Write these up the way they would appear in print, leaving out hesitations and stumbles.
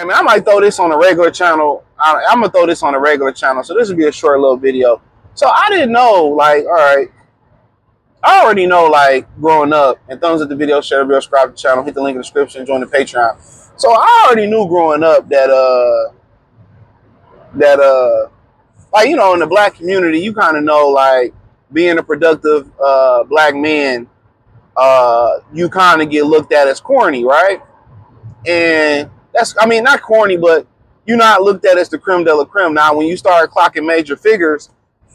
I mean, I might throw this on a regular channel. I'm gonna throw this on a regular channel, so this will be a short little video. So I didn't know, like, all right, I already know, like, growing up, and thumbs up the video, share the video, subscribe to the channel, hit the link in the description, join the Patreon. So I already knew growing up that like, you know, in the black community, you kind of know, like, being a productive black man, you kind of get looked at as corny, right? And that's, I mean, not corny, but you're not looked at as the creme de la creme. Now, when you start clocking major figures,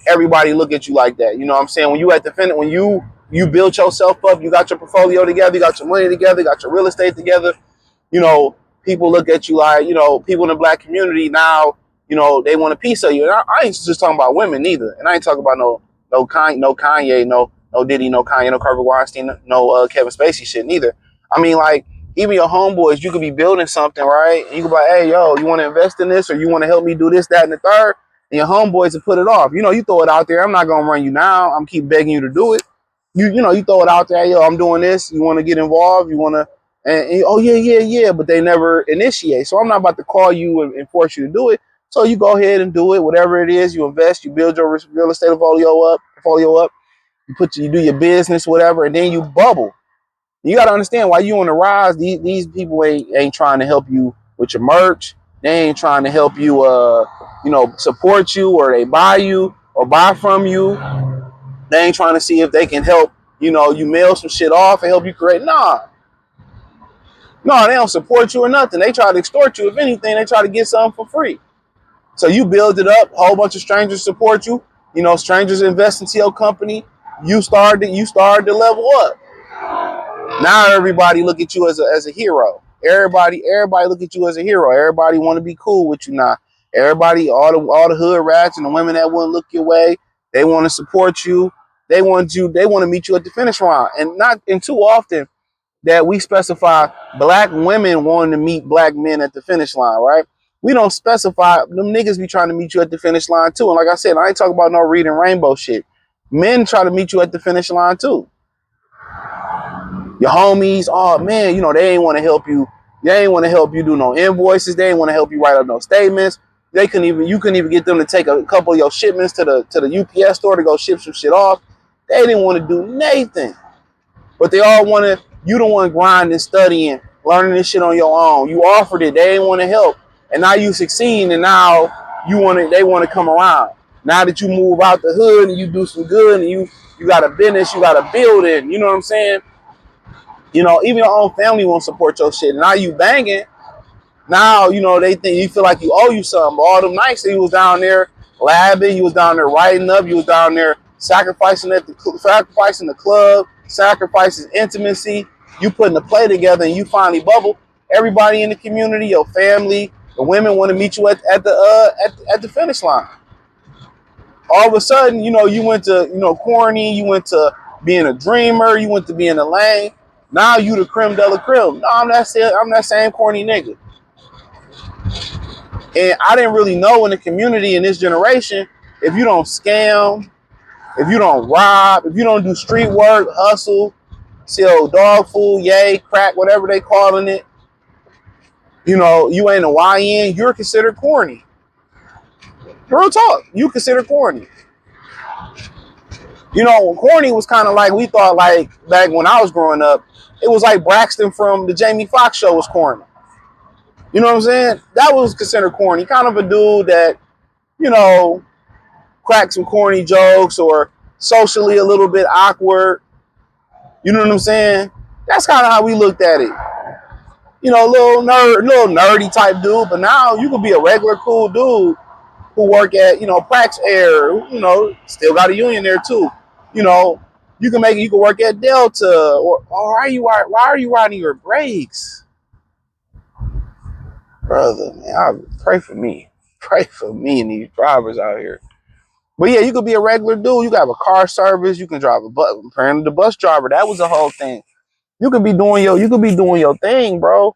everybody look at you like that. You know what I'm saying? When you at the fin, when you build yourself up, you got your portfolio together, you got your money together, you got your real estate together, you know, people look at you like, you know, people in the black community now, you know, they want a piece of you. And I ain't just talking about women neither. And I ain't talking about no Kanye, no Diddy, no Kanye, no Harvey Weinstein, no Kevin Spacey shit neither. I mean, like, even your homeboys, you could be building something, right? And you could be like, hey, yo, you want to invest in this, or you want to help me do this, that, and the third? And your homeboys will put it off. You know, you throw it out there. I'm not going to run you now. I'm keep begging you to do it. You know, you throw it out there. Yo, I'm doing this. You want to get involved? You want to, and oh, yeah. But they never initiate. So I'm not about to call you and force you to do it. So you go ahead and do it. Whatever it is, you invest, you build your real estate portfolio up. You do your business, whatever, and then you bubble. You got to understand, why you on the rise, these people ain't trying to help you with your merch. They ain't trying to help you, you know, support you, or they buy you or buy from you. They ain't trying to see if they can help, you know, you mail some shit off and help you create. Nah. No, they don't support you or nothing. They try to extort you. If anything, they try to get something for free. So you build it up, a whole bunch of strangers support you. You know, strangers invest into your company. You start to level up. Now everybody look at you as a hero. Everybody look at you as a hero. Everybody want to be cool with you now. Everybody, all the hood rats and the women that wouldn't look your way, they want to support you. They want to meet you at the finish line. And too often that we specify black women wanting to meet black men at the finish line, right? We don't specify, them niggas be trying to meet you at the finish line too. And like I said, I ain't talking about no reading rainbow shit. Men try to meet you at the finish line too. Your homies, oh man, you know, they ain't want to help you. They ain't want to help you do no invoices. They ain't want to help you write up no statements. You couldn't even get them to take a couple of your shipments to the UPS store to go ship some shit off. They didn't want to do nothing. But they all wanted, you the one grinding, studying, learning this shit on your own. You offered it, they didn't want to help. And now you succeed, and now they want to come around. Now that you move out the hood and you do some good, and you got a business, you got a building, you know what I'm saying? You know, even your own family won't support your shit. Now you banging. Now, you know, they think you feel like you owe you something. All them nights that you was down there labbing, you was down there writing up, you was down there sacrificing the club, sacrificing intimacy. You putting the play together, and you finally bubble. Everybody in the community, your family, the women want to meet you at the finish line. All of a sudden, you know, you went to, you know, corny, you went to being a dreamer, you went to being a lame. Now you the creme de la creme. No, I'm that same corny nigga. And I didn't really know in the community in this generation, if you don't scam, if you don't rob, if you don't do street work, hustle, sell dog food, yay, crack, whatever they calling it, you know, you ain't a YN, you're considered corny. Real talk, you considered corny. You know, corny was kind of like, we thought, like, back when I was growing up, it was like Braxton from the Jamie Foxx show was corny. You know what I'm saying? That was considered corny. Kind of a dude that, you know, cracked some corny jokes or socially a little bit awkward. You know what I'm saying? That's kind of how we looked at it. You know, little nerdy type dude. But now you could be a regular cool dude who work at, you know, Prax Air. You know, still got a union there too. You know, you can work at Delta, or why are you riding your brakes? Brother, man, pray for me. Pray for me and these drivers out here. But yeah, you could be a regular dude. You got a car service. You can drive a bus. Apparently, the bus driver, that was the whole thing. You could be doing your thing, bro.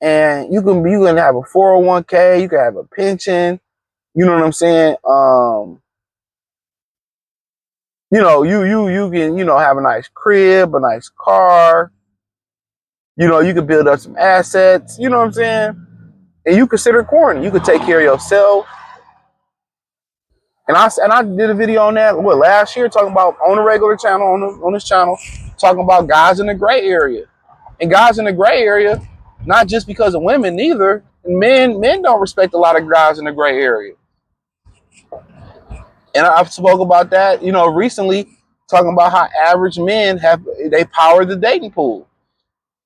And you can have a 401k. You can have a pension. You know what I'm saying? You know, you can, you know, have a nice crib, a nice car. You know, you can build up some assets. You know what I'm saying? and you consider corny. You could take care of yourself. And I did a video on that last year, talking about on a regular channel on this channel, talking about guys in the gray area. And guys in the gray area, not just because of women, neither. Men don't respect a lot of guys in the gray area. And I've spoke about that, recently, talking about how average men they power the dating pool.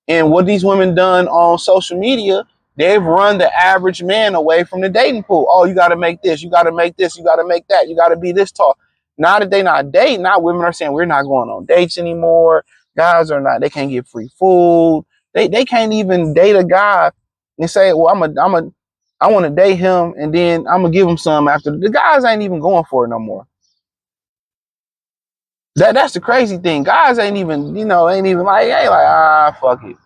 And what these women done on social media, they've run the average man away from the dating pool. Oh, you got to make this, you got to make this, you got to make that, you got to be this tall. Now that they not dating, now women are saying we're not going on dates anymore. Guys are not, they can't get free food. They can't even date a guy and say, well, I want to date him and then I'm gonna give him some after. The guys ain't even going for it no more. That's the crazy thing. Guys ain't even like, fuck it.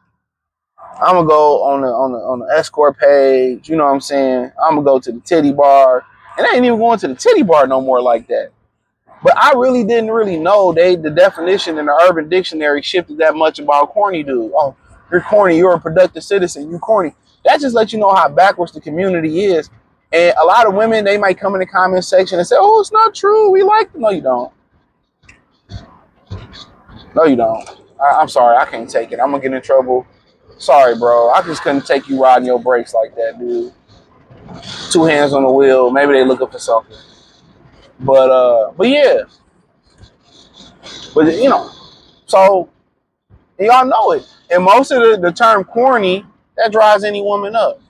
I'm gonna go on the escort page. You know what I'm saying? I'm gonna go to the titty bar, and they ain't even going to the titty bar no more like that. But I really didn't really know the definition in the Urban Dictionary shifted that much about corny dude. Oh, you're corny. You're a productive citizen. You corny. That just lets you know how backwards the community is. And a lot of women, they might come in the comment section and say, "Oh, it's not true. We like them." No, you don't. No, you don't. I'm sorry. I can't take it. I'm gonna get in trouble. Sorry, bro. I just couldn't take you riding your brakes like that, dude. Two hands on the wheel. Maybe they looking for something. But yeah. But so y'all know it. And most of the term corny, that drives any woman up.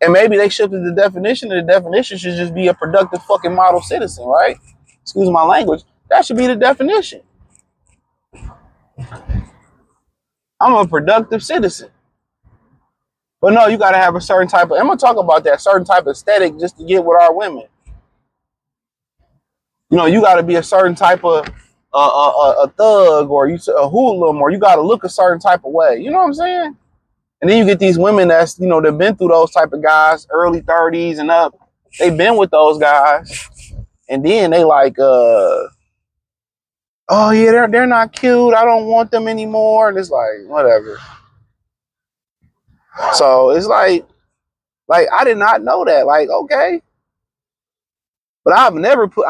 And maybe they shifted the definition, and the definition should just be a productive fucking model citizen, right? Excuse my language. That should be the definition. I'm a productive citizen. But no, you gotta have a certain type of, I'm gonna talk about that certain type of aesthetic just to get with our women. You gotta be a certain type of a thug, or a hoodlum, or you gotta look a certain type of way. You know what I'm saying? And then you get these women that's, they've been through those type of guys, early 30s and up. They've been with those guys. And then they like, oh yeah, they're not cute. I don't want them anymore. And it's like, whatever. So it's like I did not know that. Like, okay. But I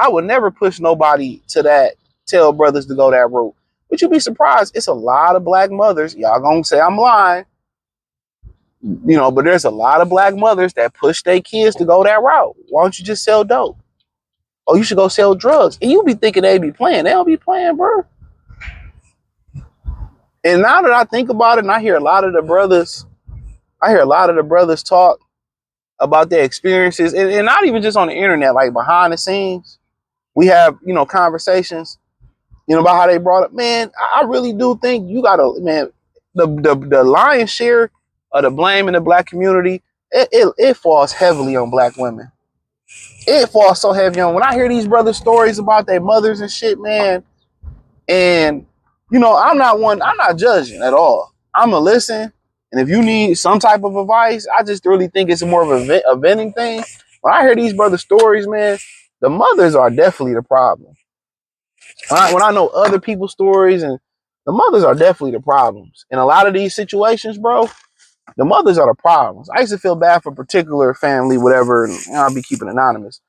would never push nobody to that, tell brothers to go that route. But you'd be surprised, it's a lot of black mothers. Y'all gonna say I'm lying. But there's a lot of black mothers that push their kids to go that route. Why don't you just sell dope? Oh, you should go sell drugs. And you be thinking they be playing. They don't be playing, bro. And now that I think about it, and I hear a lot of the brothers talk about their experiences, and not even just on the internet, like behind the scenes. We have, conversations, about how they brought up. Man, I really do think you gotta, man, the lion's share of the blame in the black community, it falls heavily on black women. It falls so heavy on. When I hear these brothers' stories about their mothers and shit, man, and I'm not judging at all. I'm gonna listen, and if you need some type of advice, I just really think it's more of a venting thing. When I hear these brothers' stories, man, the mothers are definitely the problem. When I know other people's stories, and the mothers are definitely the problems. In a lot of these situations, bro, the mothers are the problems. I used to feel bad for a particular family, whatever, and I'll be keeping anonymous.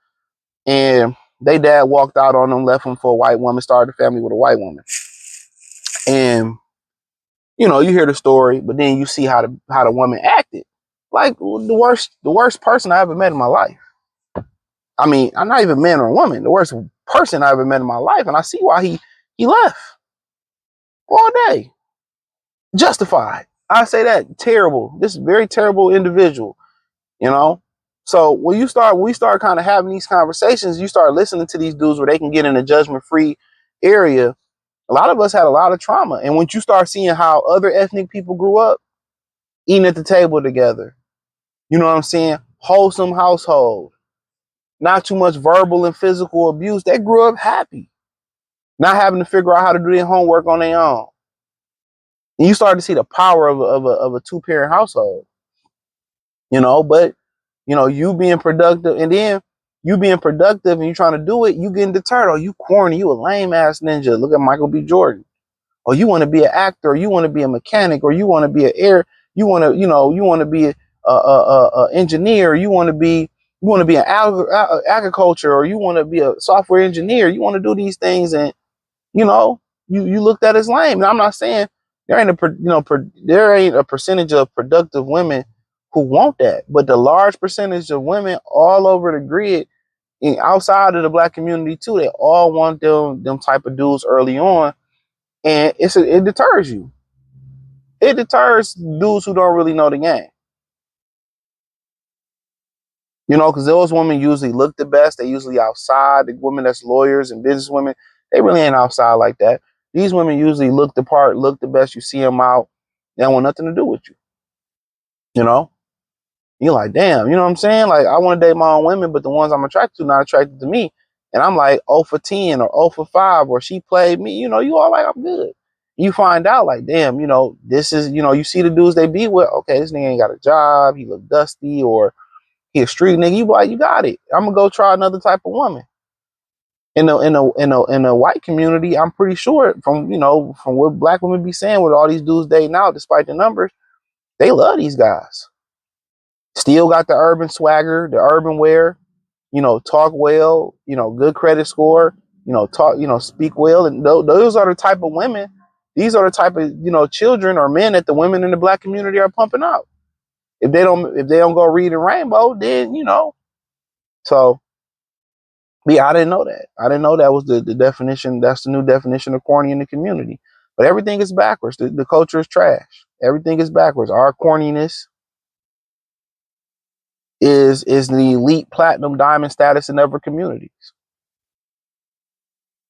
And they dad walked out on them, left them for a white woman, started a family with a white woman. And you hear the story, but then you see how the woman acted. Like the worst person I ever met in my life. I mean, I'm not even man or woman, the worst person I ever met in my life. And I see why he left all day. Justified. I say that, terrible. This is a very terrible individual, So when we start kind of having these conversations, you start listening to these dudes where they can get in a judgment-free area. A lot of us had a lot of trauma. And when you start seeing how other ethnic people grew up, eating at the table together, you know what I'm saying? Wholesome household, not too much verbal and physical abuse. They grew up happy, not having to figure out how to do their homework on their own. And you start to see the power of a two-parent household, but you being productive, and then you being productive and you trying to do it, you getting deterred. Oh, you corny, you a lame ass ninja. Look at Michael B. Jordan. Or you want to be an actor, or you want to be a mechanic, or you want to be an air, you want to be engineer, you want to be in agriculture, or you want to be a software engineer, you want to do these things, and you know, you looked at as lame. And I'm not saying there ain't a percentage of productive women who want that, but the large percentage of women all over the grid, outside of the black community too, they all want them type of dudes early on, and it deters you. It deters dudes who don't really know the game. Because those women usually look the best. They usually outside. The women that's lawyers and business women, they really ain't outside like that. These women usually look the part, look the best. You see them out. They don't want nothing to do with you. You know? You're like, damn, you know what I'm saying? Like, I want to date my own women, but the ones I'm attracted to not attracted to me. And I'm like 0 for 10 or 0 for 5, or she played me. You all like, I'm good. You find out like, damn, this is, you see the dudes they be with. Okay, this nigga ain't got a job. He look dusty, or he a street nigga. You like, you got it. I'm gonna go try another type of woman. In the white community, I'm pretty sure from what black women be saying, with all these dudes dating out, despite the numbers, they love these guys. Still got the urban swagger, the urban wear, talk well, good credit score, talk, speak well. And those are the type of women, these are the type of, children or men that the women in the black community are pumping out. If they don't go read the rainbow, then, so yeah, I didn't know that. I didn't know that was the definition. That's the new definition of corny in the community. But everything is backwards. The culture is trash. Everything is backwards. Our corniness is the elite platinum diamond status in other communities.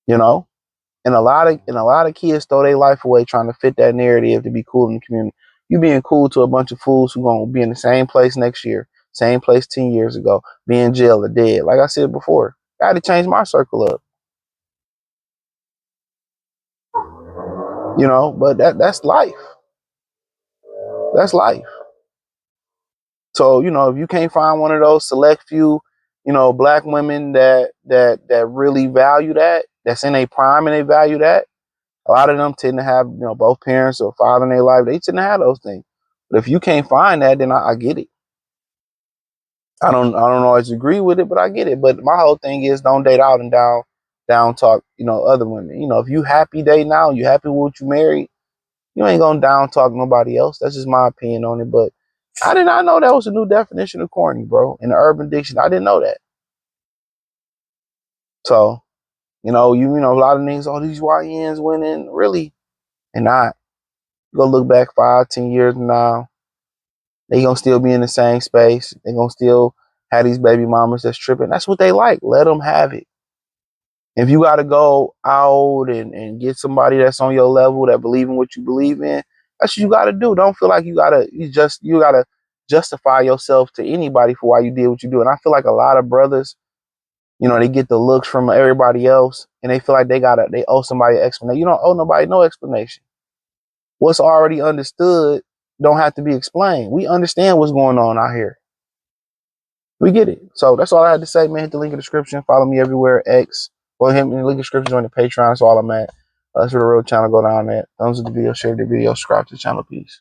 You know, and a lot of kids throw their life away trying to fit that narrative to be cool in the community. You being cool to a bunch of fools who gonna be in the same place next year, same place 10 years ago, be in jail or dead. Like I said before, I had to change my circle up. But that's life. That's life. So, if you can't find one of those select few, black women that really value that's in a prime and they value that, a lot of them tend to have, both parents or father in their life. They tend to have those things. But if you can't find that, then I get it. I don't always agree with it, but I get it. But my whole thing is, don't date out and down talk, other women. If you happy dating out, you happy with what you married, you ain't gonna down talk nobody else. That's just my opinion on it. But I did not know that was a new definition of corny, bro. In the Urban Dictionary, I didn't know that. So, a lot of niggas, all these YNs winning, really, and not. Go look back 5, 10 years from now, they gonna still be in the same space. They gonna still have these baby mamas that's tripping. That's what they like. Let them have it. If you gotta go out and get somebody that's on your level, that believe in what you believe in, that's what you gotta do. Don't feel like you gotta justify yourself to anybody for why you did what you do. And I feel like a lot of brothers, they get the looks from everybody else, and they feel like they owe somebody an explanation. You don't owe nobody no explanation. What's already understood don't have to be explained. We understand what's going on out here. We get it. So that's all I had to say, man. Hit the link in the description. Follow me everywhere. X. Or hit me in the link in the description on the Patreon. That's all I'm at. That's where the real channel go down at. Thumbs up the video, share the video, subscribe to the channel. Peace.